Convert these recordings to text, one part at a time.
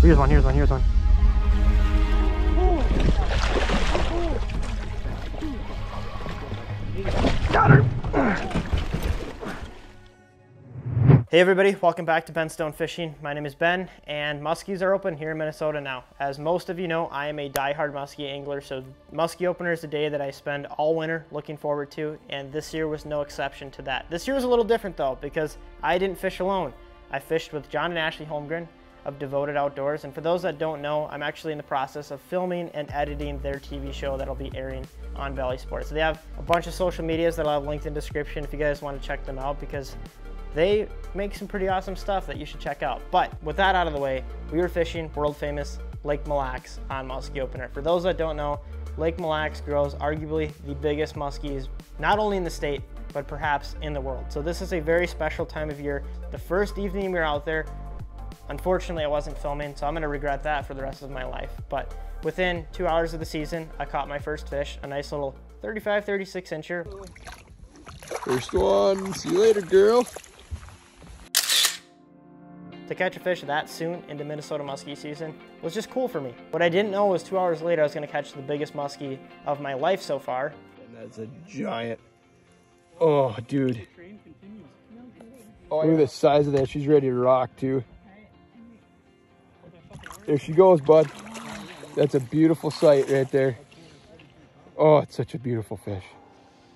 Here's one, here's one, here's one. Got her. Hey everybody, welcome back to Ben Stone Fishing. My name is Ben, and muskies are open here in Minnesota now. As most of you know, I am a die-hard muskie angler, so muskie opener is a day that I spend all winter looking forward to, and this year was no exception to that. This year was a little different though, because I didn't fish alone. I fished with Jon and Ashley Holmgren of Devoted Outdoors, and for those that don't know, I'm actually in the process of filming and editing their TV show that'll be airing on Valley Sports. So they have a bunch of social medias that I'll have linked in the description if you guys want to check them out, because they make some pretty awesome stuff that you should check out. But with that out of the way, we were fishing world famous Lake Mille Lacs on muskie opener. For those that don't know, Lake Mille Lacs grows arguably the biggest muskies, not only in the state, but perhaps in the world. So this is a very special time of year. The first evening we were out there, unfortunately I wasn't filming, so I'm gonna regret that for the rest of my life. But within 2 hours of the season, I caught my first fish, a nice little 35, 36 incher. First one, see you later, girl. To catch a fish that soon into Minnesota muskie season was just cool for me. What I didn't know was 2 hours later I was gonna catch the biggest muskie of my life so far. And that's a giant. Oh, dude. Oh, look at the size of that. She's ready to rock too. There she goes, bud. That's a beautiful sight right there. Oh, it's such a beautiful fish.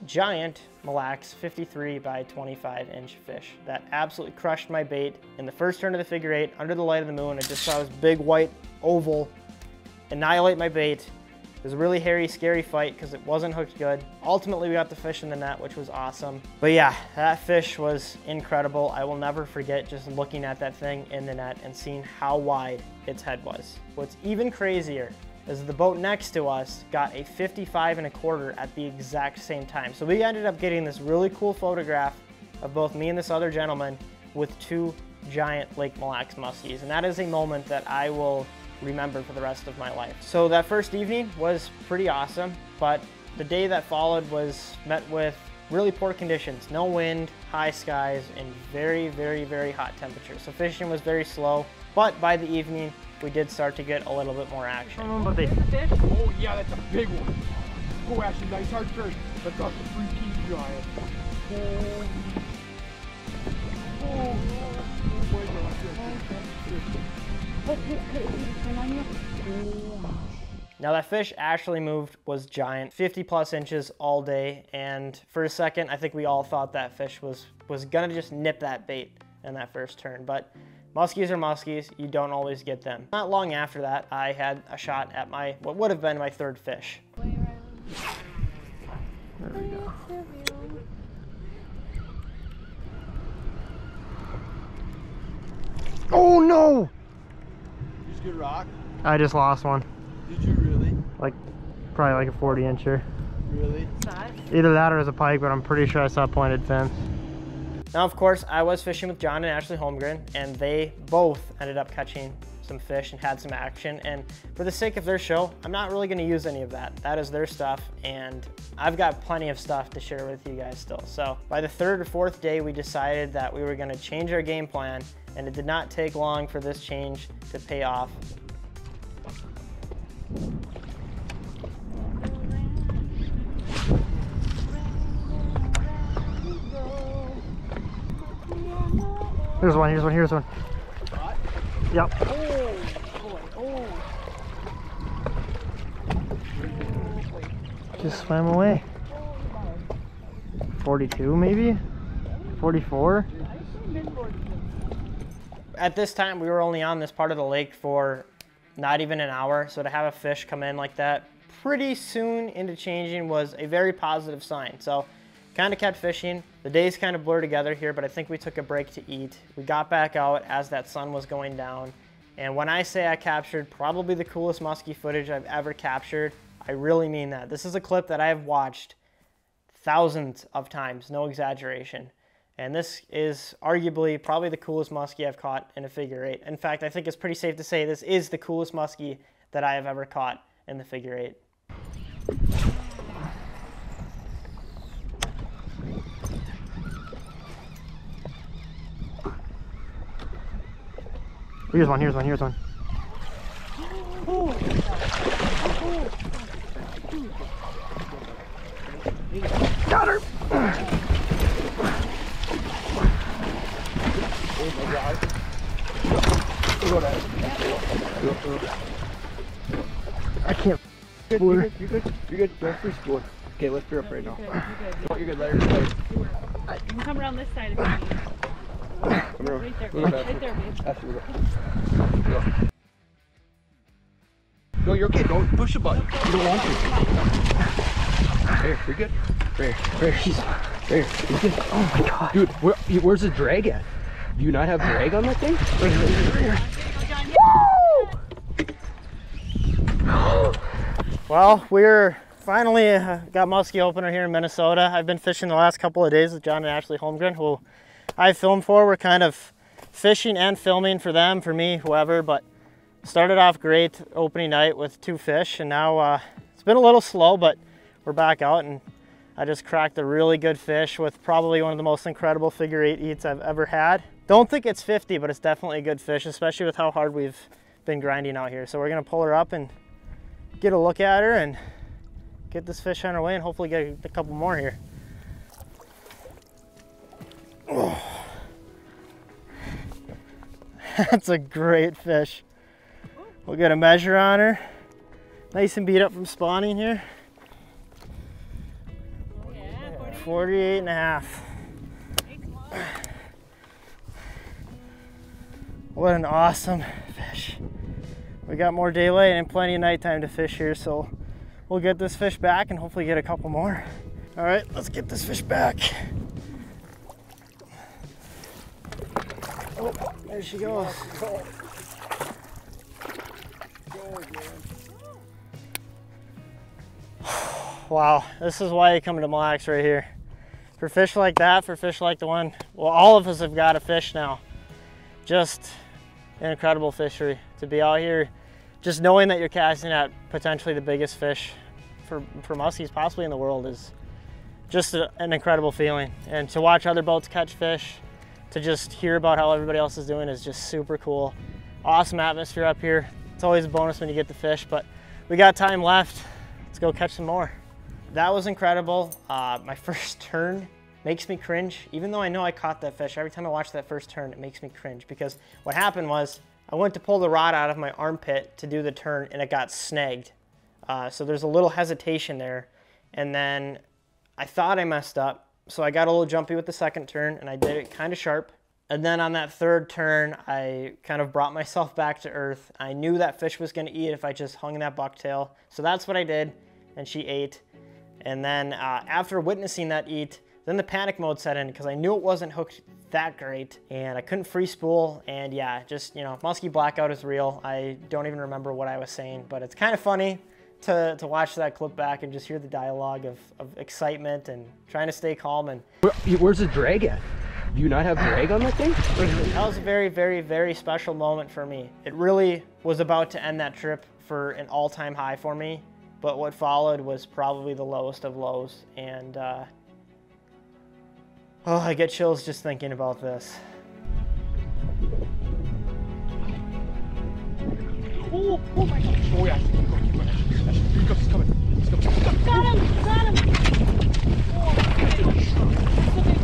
Giant Mille Lacs 53 by 25 inch fish that absolutely crushed my bait in the first turn of the figure eight under the light of the moon. I just saw this big white oval annihilate my bait. It was a really hairy, scary fight because it wasn't hooked good. Ultimately, we got the fish in the net, which was awesome. But yeah, that fish was incredible. I will never forget just looking at that thing in the net and seeing how wide its head was. What's even crazier is the boat next to us got a 55 1/4 at the exact same time. So we ended up getting this really cool photograph of both me and this other gentleman with two giant Lake Mille Lacs muskies. And that is a moment that I will remember for the rest of my life. So that first evening was pretty awesome, but the day that followed was met with really poor conditions. No wind, high skies, and very, very, very hot temperatures. So fishing was very slow, but by the evening, we did start to get a little bit more action. Oh yeah, that's a big one. Oh, Ashley, nice hard turn. That's not the freaking giant. Oh my God. Now that fish Ashley moved was giant, 50 plus inches all day, and for a second, I think we all thought that fish was gonna just nip that bait in that first turn, but muskies are muskies, you don't always get them. Not long after that, I had a shot at my, what would have been my third fish. There we go. Oh no! Did you just get rocked? I just lost one. Did you really? Like, probably like a 40 incher. Really? Either that or it was a pike, but I'm pretty sure I saw pointed fins. Now, of course, I was fishing with Jon and Ashley Holmgren, and they both ended up catching some fish and had some action. And for the sake of their show, I'm not really gonna use any of that. That is their stuff, and I've got plenty of stuff to share with you guys still. So by the third or fourth day, we decided that we were gonna change our game plan, and it did not take long for this change to pay off. Here's one, here's one, here's one. Hot? Yep. Oh, boy, oh. Just swam away. 42 maybe? 44? At this time, we were only on this part of the lake for not even an hour, so to have a fish come in like that pretty soon into changing was a very positive sign. So kind of kept fishing. The days kind of blur together here, but I think we took a break to eat. We got back out as that sun was going down. And when I say I captured probably the coolest muskie footage I've ever captured, I really mean that. This is a clip that I have watched thousands of times, no exaggeration. And this is arguably probably the coolest muskie I've caught in a figure eight. In fact, I think it's pretty safe to say this is the coolest muskie that I have ever caught in the figure eight. Here's one, here's one, here's one. Got her! I can't. You're good. You're good. Don't free spool. Okay, lift her up right now. You're good. Let her go. You can come around this side if you need. Right there. Right there, babe. No, you're okay. Don't push the button. You don't want to. There, you're good. There, she's there. You're good. Oh my god, dude, where's the drag at? Do you not have drag on that thing? Right here. Well, we're finally got Musky opener here in Minnesota. I've been fishing the last couple of days with Jon and Ashley Holmgren, who I filmed for. We're kind of fishing and filming for them, for me, whoever, but started off great opening night with 2 fish, and now it's been a little slow, but we're back out, and I just cracked a really good fish with probably one of the most incredible figure 8 eats I've ever had. Don't think it's 50, but it's definitely a good fish, especially with how hard we've been grinding out here. So we're gonna pull her up and get a look at her and get this fish on her way and hopefully get a couple more here. Oh. That's a great fish. We'll get a measure on her. Nice and beat up from spawning here. 48 and a half. What an awesome fish. We got more daylight and plenty of nighttime to fish here, so we'll get this fish back and hopefully get a couple more. All right, let's get this fish back. Oh, there she goes. Wow, this is why you come to Mille Lacs right here. For fish like that, for fish like the one, well, all of us have got a fish now. Just an incredible fishery. To be out here, just knowing that you're casting at potentially the biggest fish for muskies possibly in the world is just an incredible feeling. And to watch other boats catch fish, to just hear about how everybody else is doing is just super cool. Awesome atmosphere up here. It's always a bonus when you get the fish, but we got time left. Let's go catch some more. That was incredible. My first turn makes me cringe. Even though I know I caught that fish, every time I watch that first turn, it makes me cringe because what happened was I went to pull the rod out of my armpit to do the turn and it got snagged. So there's a little hesitation there. And then I thought I messed up. So I got a little jumpy with the second turn and I did it kind of sharp. And then on that third turn, I kind of brought myself back to earth. I knew that fish was gonna eat if I just hung in that bucktail. So that's what I did, and she ate. And then after witnessing that eat, then the panic mode set in because I knew it wasn't hooked that great and I couldn't free spool. And yeah, just, you know, musky blackout is real. I don't even remember what I was saying, but it's kind of funny to watch that clip back and just hear the dialogue of excitement and trying to stay calm. And where's the drag at? Do you not have drag on that thing? That was a very, very, very special moment for me. It really was about to end that trip for an all-time high for me, but what followed was probably the lowest of lows. And oh, I get chills just thinking about this. Oh my God. Oh yeah. Keep going. He's coming. He's coming. Got him! Got him! Oh,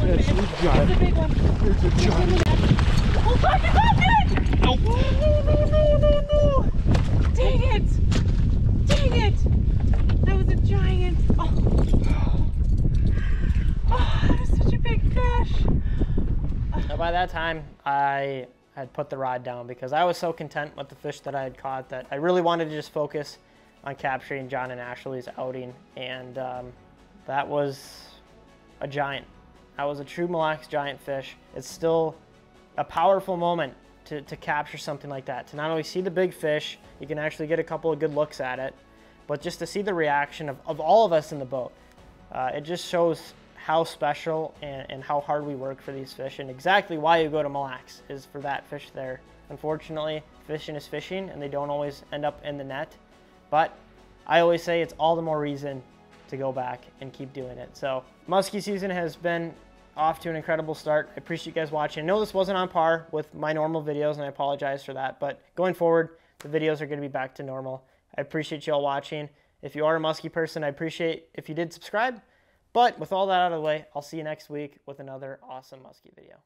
It's a big one. It's a big one. It's a giant. Oh, fuck, you got it! Nope. No. Dang it! Dang it! That was a giant. Oh, that was such a big fish. Now by that time, I had put the rod down because I was so content with the fish that I had caught that I really wanted to just focus on capturing Jon and Ashley's outing. And that was a giant. That was a true Mille Lacs giant fish. It's still a powerful moment to capture something like that. To not only see the big fish, you can actually get a couple of good looks at it, but just to see the reaction of all of us in the boat. It just shows how special and how hard we work for these fish, and exactly why you go to Mille Lacs is for that fish there. Unfortunately, fishing is fishing and they don't always end up in the net, but I always say it's all the more reason to go back and keep doing it. So muskie season has been off to an incredible start. I appreciate you guys watching. I know this wasn't on par with my normal videos and I apologize for that, but going forward, the videos are going to be back to normal. I appreciate you all watching. If you are a musky person, I appreciate if you did subscribe. But with all that out of the way, I'll see you next week with another awesome musky video.